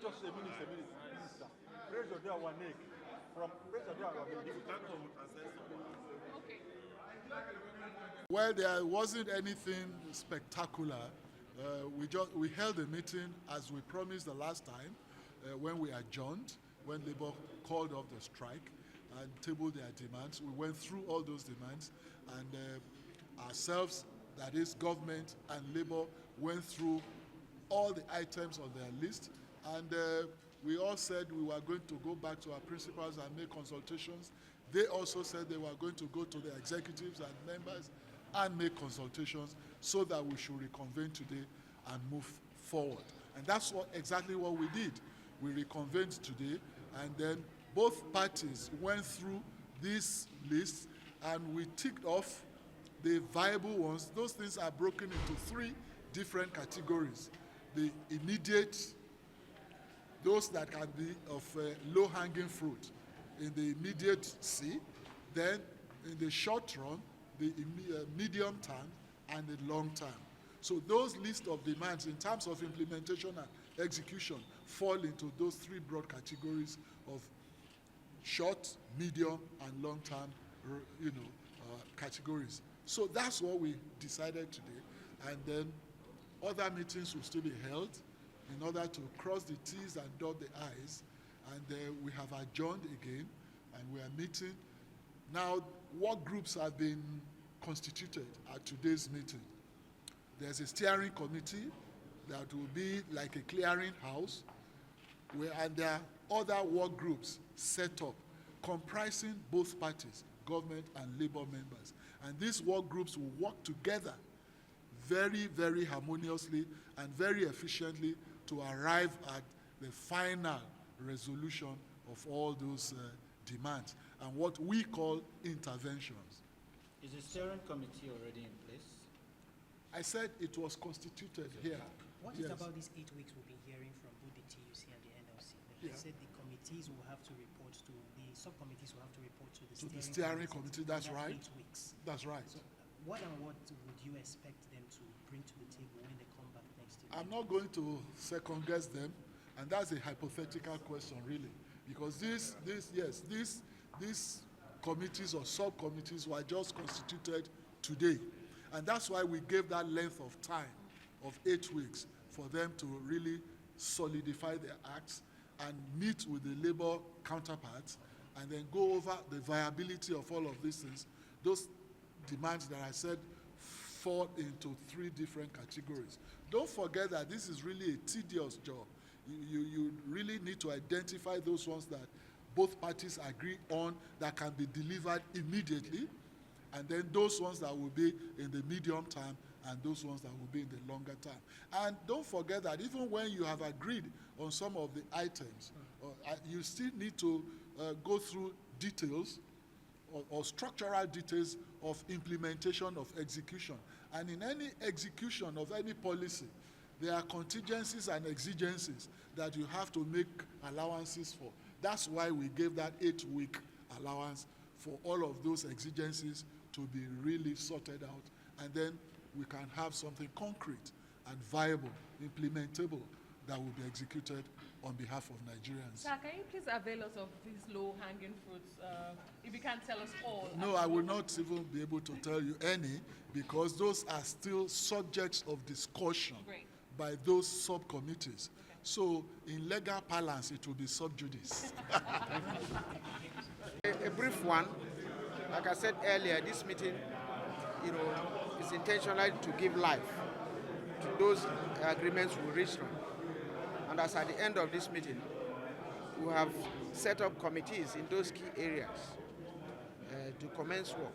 just a minute, Minister. Pressure there one neck. From pressure there one neck. Okay. Well, there wasn't anything spectacular. We held a meeting as we promised the last time when we adjourned, when Labour called off the strike and tabled their demands. We went through all those demands, and ourselves, that is government and Labour, went through all the items on their list, and we all said we were going to go back to our principals and make consultations. They also said they were going to go to the executives and members and make consultations so that we should reconvene today and move forward. And that's exactly what we did. We reconvened today, and then both parties went through this list, and we ticked off the viable ones. Those things are broken into 3 different categories. The immediate, those that can be of low-hanging fruit in the immediate C, then in the short run, the medium term, and the long term. So those list of demands in terms of implementation and execution fall into those 3 broad categories of short, medium, and long-term, categories. So that's what we decided today, and then other meetings will still be held in order to cross the T's and dot the I's, and we have adjourned again, and we are meeting. Now, work groups have been constituted at today's meeting. There's a steering committee that will be like a clearing house, and there are other work groups set up comprising both parties, government and Labour members. And these work groups will work together very, very harmoniously and very efficiently to arrive at the final resolution of all those demands and what we call interventions. Is the steering committee already in place? I said it was constituted here. What is about these 8 weeks we've been hearing from both the TUC and the NLC? They said the committees will have to report to, the subcommittees will have to report to the steering committee. That's right. 8 weeks. That's right. So what would you expect them to bring to the table when they come back next year? I'm not going to second guess them, and that's a hypothetical question, really, because these committees or subcommittees were just constituted today, and that's why we gave that length of time of 8 weeks for them to really solidify their acts and meet with the Labour counterparts and then go over the viability of all of these things. Those demands that I said fall into 3 different categories. Don't forget that this is really a tedious job. You really need to identify those ones that both parties agree on that can be delivered immediately, and then those ones that will be in the medium term and those ones that will be in the longer term. And don't forget that even when you have agreed on some of the items, you still need to go through details or structural details of implementation of execution. And in any execution of any policy, there are contingencies and exigencies that you have to make allowances for. That's why we gave that 8-week allowance for all of those exigencies to be really sorted out, and then we can have something concrete and viable, implementable, that will be executed on behalf of Nigerians. Sir, can you please avail us of these low-hanging fruits? If you can't tell us all. No, I will not even be able to tell you any, because those are still subjects of discussion by those subcommittees. Okay. So in legal parlance, it will be sub judice. A brief one. Like I said earlier, this meeting, is intentional to give life to those agreements we reached on. And as at the end of this meeting, we have set up committees in those key areas to commence work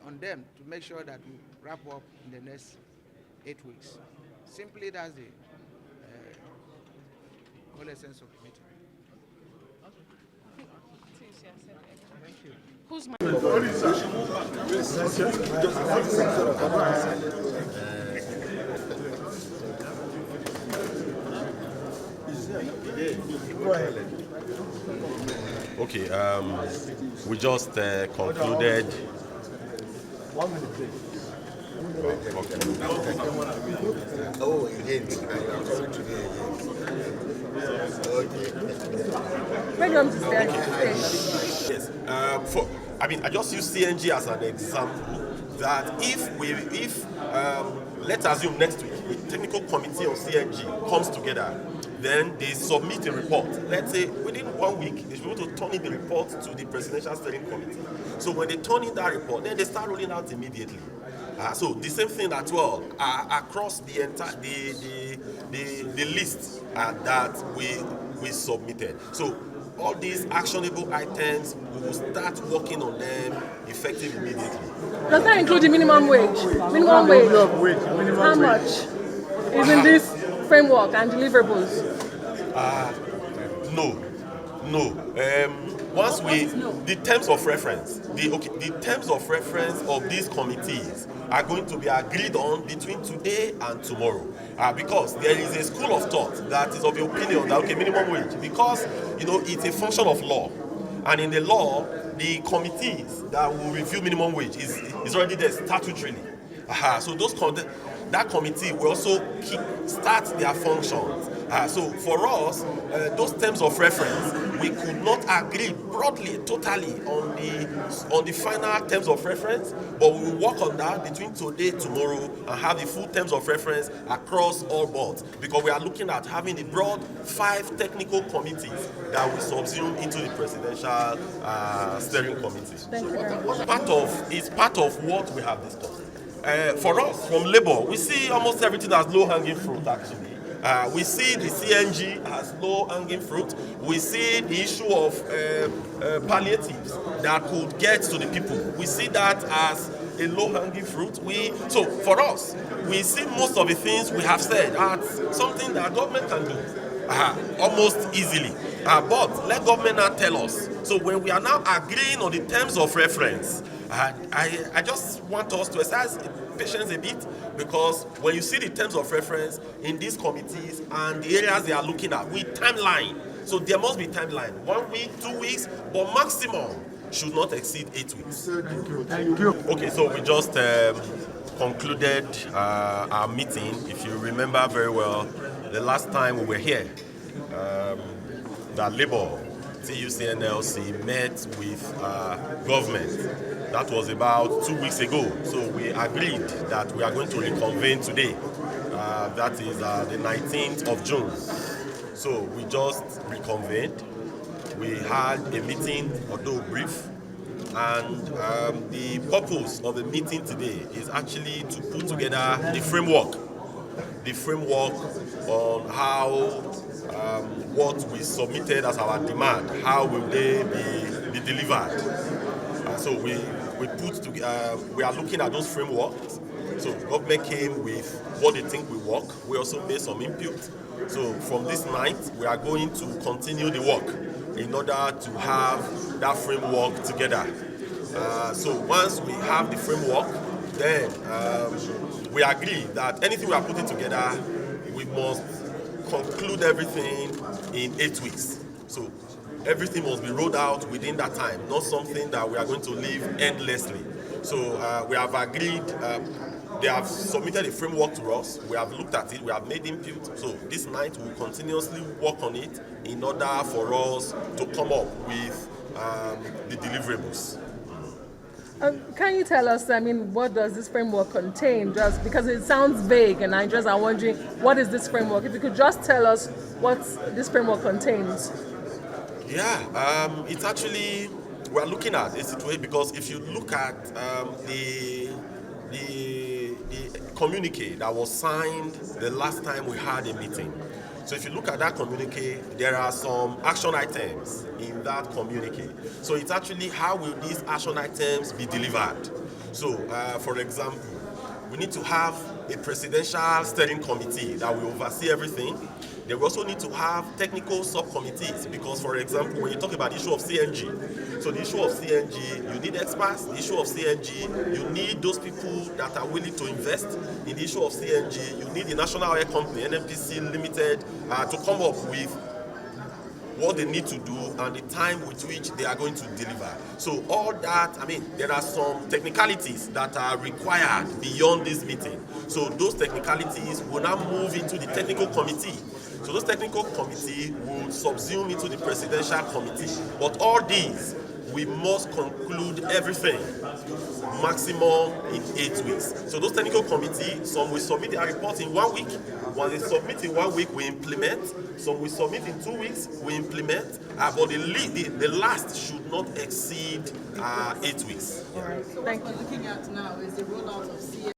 on them to make sure that we wrap up in the next 8 weeks. Simply, that's the whole essence of the meeting. Thank you. Who's my Okay, we just concluded Oh, again, you are coming today again. Okay. Where do you want to stay? Yes. I just use CNG as an example that if let's assume next week the technical committee of CNG comes together, then they submit a report. Let's say within 1 week, they should be able to turn in the report to the Presidential Steering Committee. So when they turn in that report, then they start rolling out immediately. So the same thing as well across the entire the list that we submitted. So all these actionable items, we will start working on them effective immediately. Does that include the minimum wage? Minimum wage. How much is in this framework and deliverables? No. The terms of reference, the terms of reference of these committees are going to be agreed on between today and tomorrow. Because there is a school of thought that is of the opinion that minimum wage, because it's a function of law, and in the law, the committees that will review minimum wage is already there statutorily. So that committee will also start their functions. So for us, those terms of reference, we could not agree broadly, totally on the final terms of reference, but we will work on that between today, tomorrow, and have the full terms of reference across all boards, because we are looking at having the broad 5 technical committees that will subsume into the Presidential Steering Committee. It's part of what we have discussed. For us, from Labour, we see almost everything as low-hanging fruit, actually. We see the CNG as low-hanging fruit. We see the issue of palliatives that could get to the people. We see that as a low-hanging fruit. So for us, we see most of the things we have said as something that government can do almost easily. But let government now tell us. So when we are now agreeing on the terms of reference, I just want us to exercise patience a bit, because when you see the terms of reference in these committees and the areas they are looking at with timeline, so there must be timeline, 1 week, 2 weeks, but maximum should not exceed 8 weeks. Thank you. Okay, so we just concluded our meeting. If you remember very well, the last time we were here, that Labour, August NLC met with government. That was about 2 weeks ago. So we agreed that we are going to reconvene today. That is the 19th of June. So we just reconvened. We had a meeting, although brief, and the purpose of the meeting today is actually to put together the framework on how what we submitted as our demand, how will they be delivered. So we are looking at those frameworks. So government came with what they think will work. We also made some input. So from this night, we are going to continue the work in order to have that framework together. So once we have the framework, then we agree that anything we are putting together, we must conclude everything in 8 weeks. So everything must be rolled out within that time, not something that we are going to leave endlessly. So we have agreed, they have submitted a framework to us, we have looked at it, we have made input. So this night we will continuously work on it in order for us to come up with the deliverables. Can you tell us, what does this framework contain? Just because it sounds vague, and I'm wondering, what is this framework? If you could just tell us what this framework contains. Yeah, it's actually, we're looking at a situation, because if you look at the communique that was signed the last time we had a meeting. So if you look at that communique, there are some action items in that communique. So it's actually how will these action items be delivered. So for example, we need to have a presidential steering committee that will oversee everything. They will also need to have technical subcommittees, because, for example, when you talk about the issue of CNG, so the issue of CNG, you need experts. The issue of CNG, you need those people that are willing to invest. In the issue of CNG, you need the National Oil Company, NNPC Limited, to come up with what they need to do, and the time with which they are going to deliver. So all that, I mean, there are some technicalities that are required beyond this meeting. So those technicalities will now move into the technical committee. So those technical committee will subsume into the presidential committee. But all these, we must conclude everything maximum in 8 weeks. So those technical committee, some will submit their report in 1 week. When they submit in 1 week, we implement. Some will submit in 2 weeks, we implement. But the last should not exceed 8 weeks. All right. Thank you. What we're looking at now is the rollout of CA.